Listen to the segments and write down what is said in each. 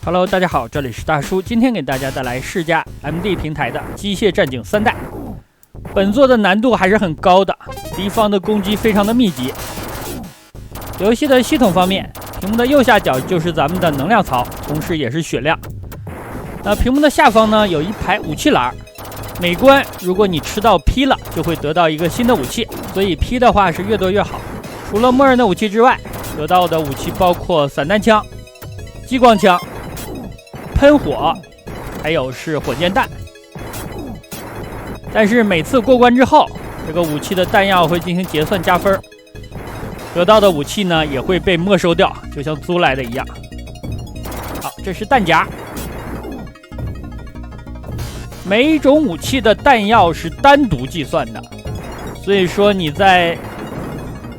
Hello， 大家好，这里是大叔，今天给大家带来世嘉 MD 平台的《机械战警3代》。本作的难度还是很高的，敌方的攻击非常的密集。游戏的系统方面，屏幕的右下角就是咱们的能量槽，同时也是血量。屏幕的下方呢有一排武器栏，每关如果你吃到 P 了，就会得到一个新的武器，所以 P 的话是越多越好。除了默认的武器之外，得到的武器包括散弹枪、激光枪、喷火，还有是火箭弹。但是每次过关之后，这个武器的弹药会进行结算加分，得到的武器呢也会被没收掉，就像租来的一样。好，这是弹夹。每一种武器的弹药是单独计算的，所以说你在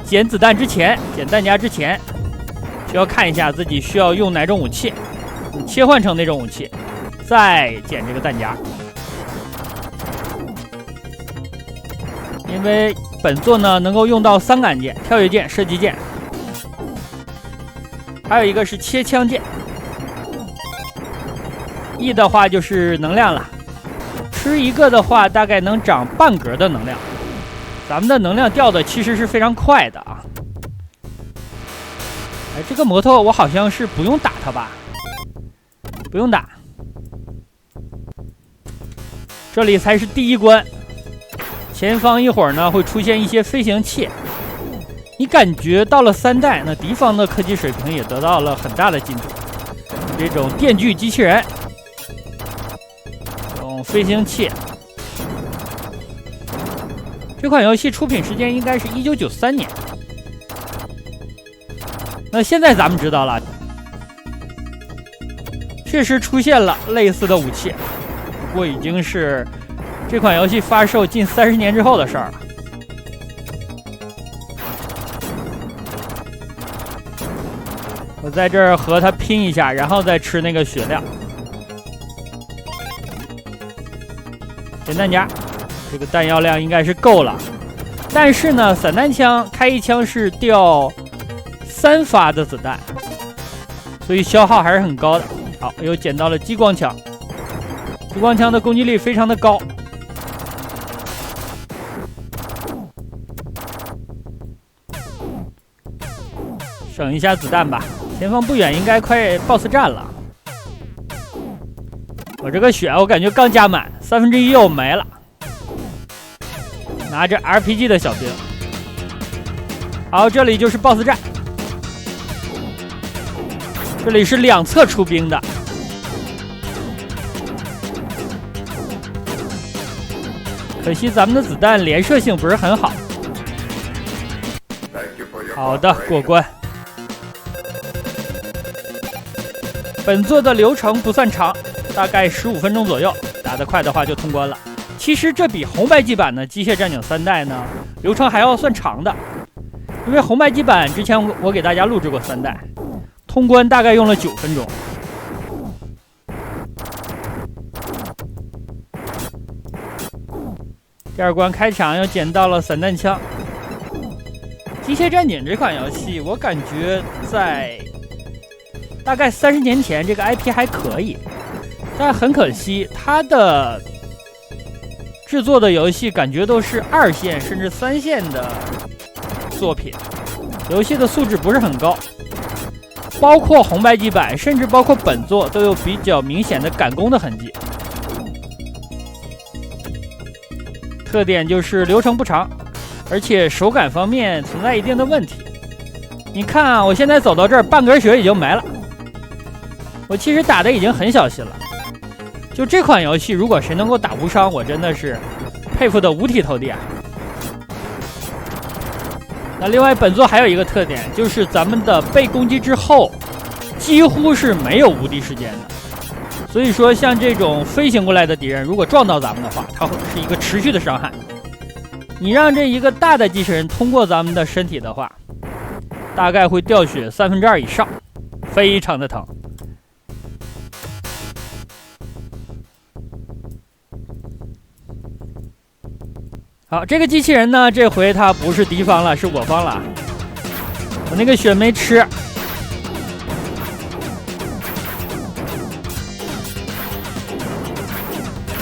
捡子弹之前，捡弹夹之前，需要看一下自己需要用哪种武器，你切换成那种武器，再捡这个弹夹。因为本作呢能够用到3个按键：跳跃键、射击键，还有一个是切枪键。E 的话就是能量了，吃一个的话大概能长半格的能量。咱们的能量掉的其实是非常快的啊。这个摩托我好像是不用打它吧？不用打。这里才是第一关。前方一会儿呢会出现一些飞行器，你感觉到了3代，那敌方的科技水平也得到了很大的进步。这种电锯机器人，这种飞行器。这款游戏出品时间应该是1993年。那现在咱们知道了，确实出现了类似的武器，不过已经是这款游戏发售近30年之后的事儿了。我在这儿和它拼一下，然后再吃那个血量。捡弹夹，这个弹药量应该是够了。但是呢，散弹枪开一枪是掉3发的子弹，所以消耗还是很高的。好，又捡到了激光枪，激光枪的攻击力非常的高。省一下子弹吧，前方不远应该快 BOSS 战了。我这个血我感觉刚加满，1/3又没了。拿着 RPG 的小兵。好，这里就是 BOSS 战。这里是2侧出兵的。可惜咱们的子弹连射性不是很好。好的，过关。本作的流程不算长，大概15分钟左右，打得快的话就通关了。其实这比红白机版的《机械战警3代》呢流程还要算长的，因为红白机版之前我给大家录制过3代，通关大概用了9分钟。第2关开场又捡到了散弹枪。《机械战警》这款游戏，我感觉在大概30年前这个 IP 还可以，但很可惜它的制作的游戏感觉都是2线甚至3线的作品，游戏的素质不是很高，包括红白机版甚至包括本作都有比较明显的赶工的痕迹。特点就是流程不长，而且手感方面存在一定的问题。你看啊，我现在走到这儿半格血已经没了，我其实打的已经很小心了。就这款游戏，如果谁能够打无伤，我真的是佩服的五体投地啊。那另外本作还有一个特点，就是咱们的被攻击之后几乎是没有无敌时间的，所以说像这种飞行过来的敌人如果撞到咱们的话，它会是一个持续的伤害。你让这一个大的机器人通过咱们的身体的话，大概会掉血2/3以上，非常的疼。好，这个机器人呢，这回它不是敌方了，是我方了。我那个血没吃，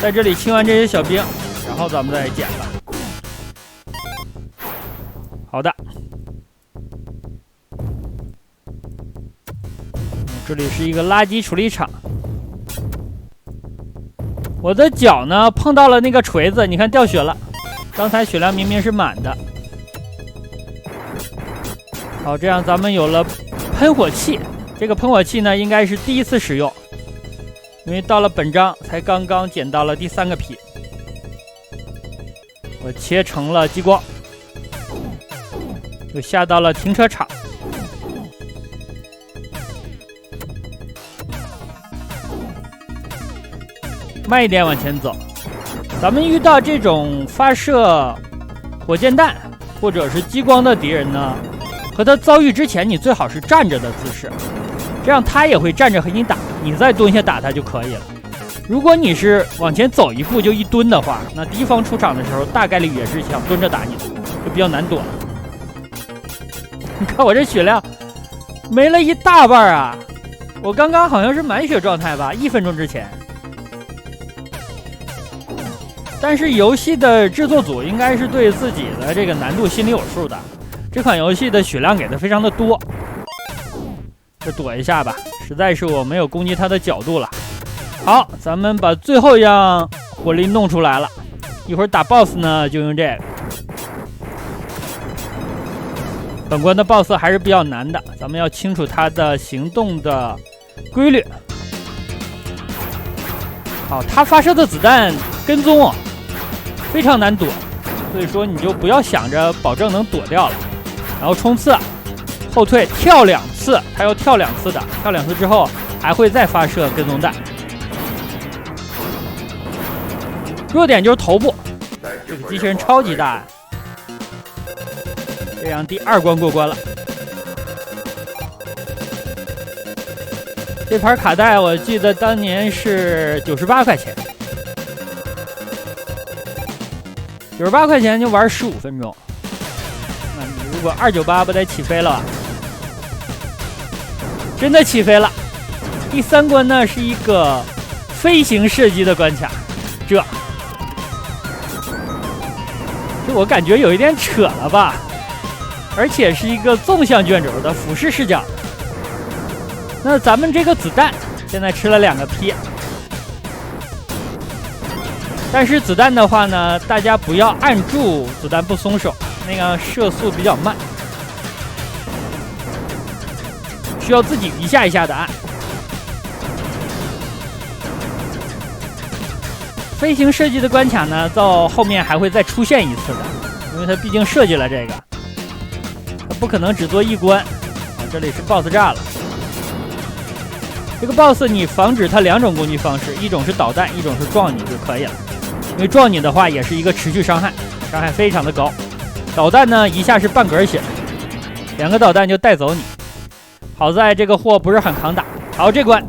在这里清完这些小兵，然后咱们再捡吧。好的，这里是一个垃圾处理厂。我的脚呢碰到了那个锤子，你看掉血了。刚才血量明明是满的。好，这样咱们有了喷火器。这个喷火器呢，应该是第一次使用，因为到了本章才刚刚捡到了第3个皮。我切成了激光，又下到了停车场。慢一点往前走。咱们遇到这种发射火箭弹或者是激光的敌人呢，和他遭遇之前，你最好是站着的姿势，这样他也会站着和你打，你再蹲下打他就可以了。如果你是往前走一步就一蹲的话，那敌方出场的时候大概率也是想蹲着打你，就比较难躲了。你看我这血量没了一大半啊！我刚刚好像是满血状态吧，1分钟之前。但是游戏的制作组应该是对自己的这个难度心里有数的，这款游戏的血量给的非常的多。这躲一下吧，实在是我没有攻击他的角度了。好，咱们把最后一样火力弄出来了，一会儿打 BOSS 呢就用这个。本关的 BOSS 还是比较难的，咱们要清楚他的行动的规律。好，他发射的子弹跟踪啊，非常难躲，所以说你就不要想着保证能躲掉了。然后冲刺，后退，跳2次，他要跳2次的，跳2次之后还会再发射跟踪弹。弱点就是头部，这个机器人超级大，这样第2关过关了。这盘卡带我记得当年是98块钱，98块钱就玩15分钟。那你如果298不得起飞了吧？真的起飞了。第3关呢是一个飞行射击的关卡，这我感觉有一点扯了吧，而且是一个纵向卷轴的俯视视角。那咱们这个子弹现在吃了2个P，但是子弹的话呢，大家不要按住子弹不松手，那样射速比较慢，需要自己一下一下的按。飞行射击的关卡呢，到后面还会再出现一次的，因为它毕竟设计了这个，它不可能只做1关。啊，这里是 BOSS 炸了。这个 BOSS 你防止它2种攻击方式，一种是导弹，一种是撞你就可以了。因为撞你的话也是一个持续伤害，伤害非常的高。导弹呢一下是半格血，2个导弹就带走你。好在这个货不是很抗打。好，这关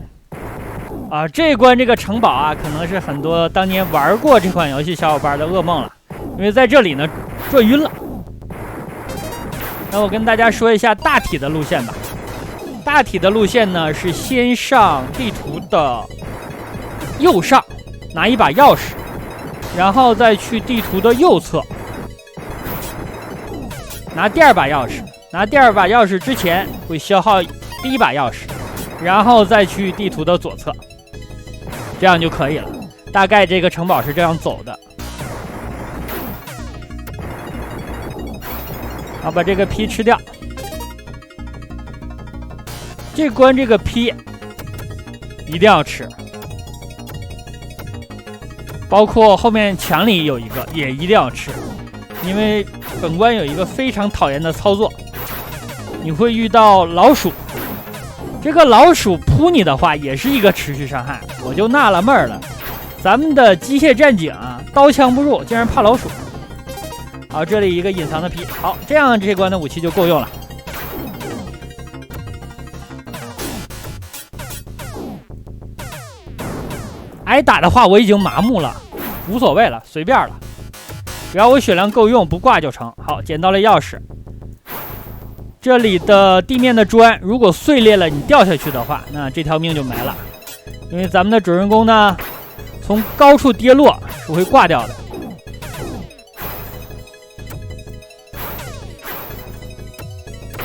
啊，这关这个城堡啊，可能是很多当年玩过这款游戏小伙伴的噩梦了，因为在这里呢转晕了。那我跟大家说一下大体的路线吧。大体的路线呢是先上地图的右上，拿一把钥匙，然后再去地图的右侧拿第2把钥匙。拿第2把钥匙之前会消耗第1把钥匙，然后再去地图的左侧，这样就可以了。大概这个城堡是这样走的。好，把这个 P 吃掉。这关这个 P 一定要吃，包括后面墙里有一个也一定要吃，因为本关有一个非常讨厌的操作，你会遇到老鼠。这个老鼠扑你的话也是一个持续伤害，我就纳了闷了，咱们的机械战警啊，刀枪不入竟然怕老鼠。好，这里一个隐藏的 P， 好，这样这关的武器就够用了。挨打的话我已经麻木了，无所谓了，随便了，只要我血量够用不挂就成。好，捡到了钥匙。这里的地面的砖如果碎裂了你掉下去的话，那这条命就没了。因为咱们的主人公呢从高处跌落是会挂掉的。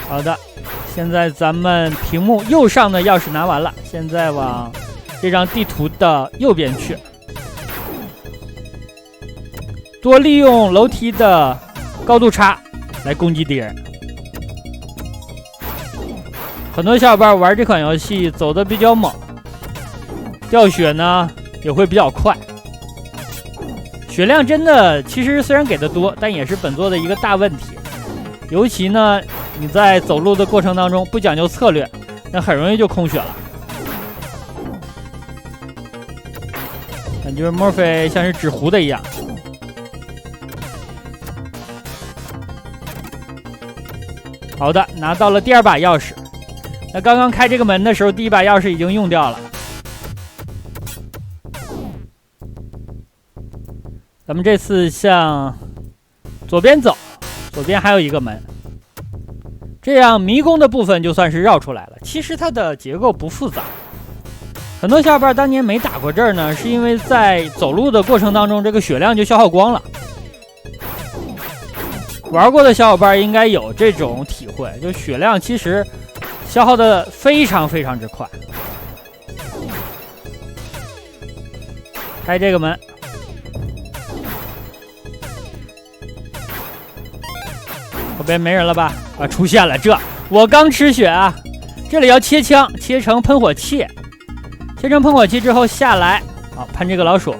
好的，现在咱们屏幕右上的钥匙拿完了，现在往这张地图的右边去，多利用楼梯的高度差来攻击敌人。很多小伙伴玩这款游戏走的比较猛，掉血呢也会比较快。血量真的其实虽然给的多，但也是本作的一个大问题。尤其呢你在走路的过程当中不讲究策略，那很容易就空血了。感觉墨菲像是纸糊的一样。好的，拿到了第二把钥匙。那刚刚开这个门的时候，第一把钥匙已经用掉了。咱们这次向左边走，左边还有一个门。这样迷宫的部分就算是绕出来了。其实它的结构不复杂，很多小伙伴当年没打过这儿呢，是因为在走路的过程当中这个血量就消耗光了。玩过的小伙伴应该有这种体会，就血量其实消耗的非常非常之快。开这个门，后边没人了吧？啊，出现了！我刚吃血啊！这里要切枪，切成喷火器，切成喷火器之后下来，啊，喷这个老鼠，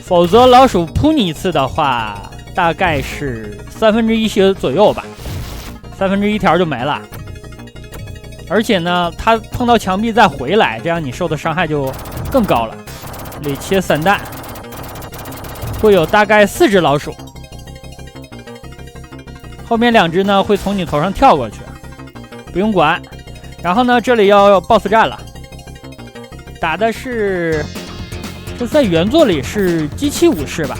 否则老鼠扑你一次的话，大概是1/3血左右吧，1/3条就没了。而且呢，它碰到墙壁再回来，这样你受的伤害就更高了。这里切散弹，会有大概4只老鼠。后面2只呢会从你头上跳过去，不用管。然后呢，这里要 BOSS 战了，打的是这在原作里是机器武士吧，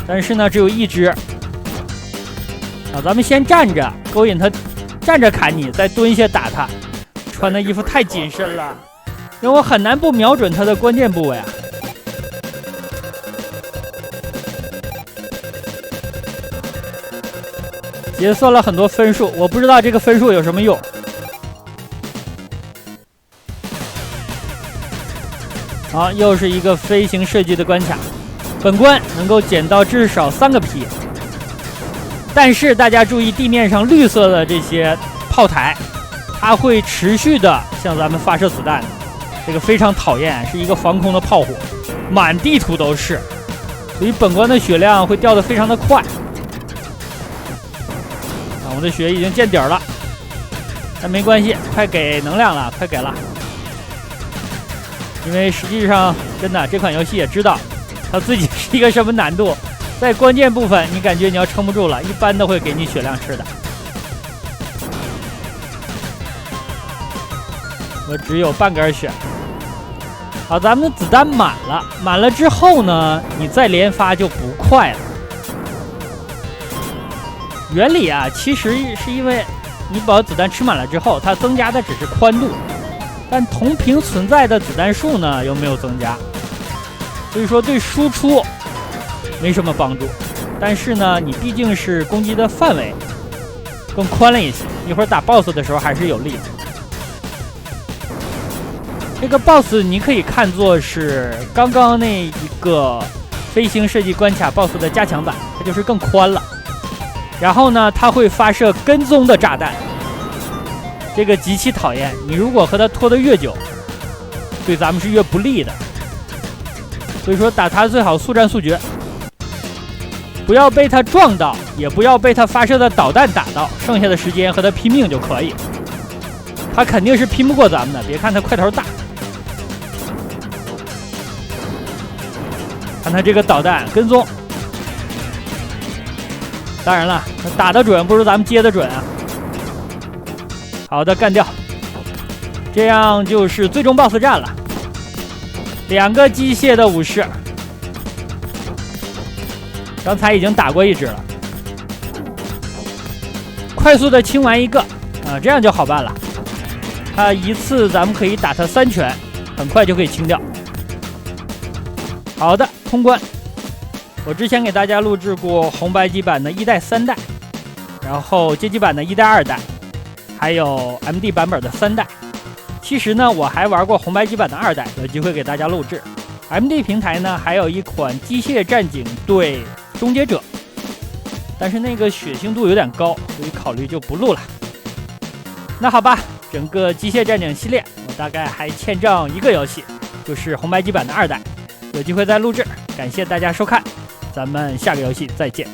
但是呢只有1只。啊，咱们先站着勾引他，站着砍你，再蹲下打他。穿的衣服太紧身了，让我很难不瞄准他的关键部位啊。结算了很多分数，我不知道这个分数有什么用。好，又是一个飞行设计的关卡，本关能够捡到至少3个皮，但是大家注意地面上绿色的这些炮台，它会持续的向咱们发射子弹，这个非常讨厌，是一个防空的炮火，满地图都是，所以本关的血量会掉得非常的快。我的血已经见底了，但没关系，快给能量了，快给了。因为实际上，真的这款游戏也知道它自己是一个什么难度，在关键部分你感觉你要撑不住了，一般都会给你血量吃的。我只有半根血。好，咱们的子弹满了之后呢，你再连发就不快了。原理啊，其实是因为你把子弹吃满了之后，它增加的只是宽度，但同屏存在的子弹数呢又没有增加，所以说对输出没什么帮助。但是呢，你毕竟是攻击的范围更宽了一些，一会儿打 BOSS 的时候还是有利的。这个 BOSS 你可以看作是刚刚那一个飞行设计关卡 BOSS 的加强版，它就是更宽了。然后呢，它会发射跟踪的炸弹，这个极其讨厌。你如果和它拖得越久，对咱们是越不利的。所以说打它最好速战速决，不要被它撞到，也不要被它发射的导弹打到，剩下的时间和它拼命就可以。它肯定是拼不过咱们的，别看它块头大，看它这个导弹跟踪。当然了，打得准不如咱们接得准啊。好的，干掉，这样就是最终 BOSS 战了。2个机械的武士，刚才已经打过1只了，快速的清完一个啊，这样就好办了。他一次咱们可以打他3拳，很快就可以清掉。好的，通关。我之前给大家录制过红白机版的1代、3代，然后街机版的1代、2代，还有 MD 版本的3代。其实呢，我还玩过红白机版的2代，有机会给大家录制。MD 平台呢，还有一款机械战警对终结者，但是那个血腥度有点高，所以考虑就不录了。那好吧，整个机械战警系列，我大概还欠账一个游戏，就是红白机版的2代，有机会再录制。感谢大家收看，咱们下个游戏再见。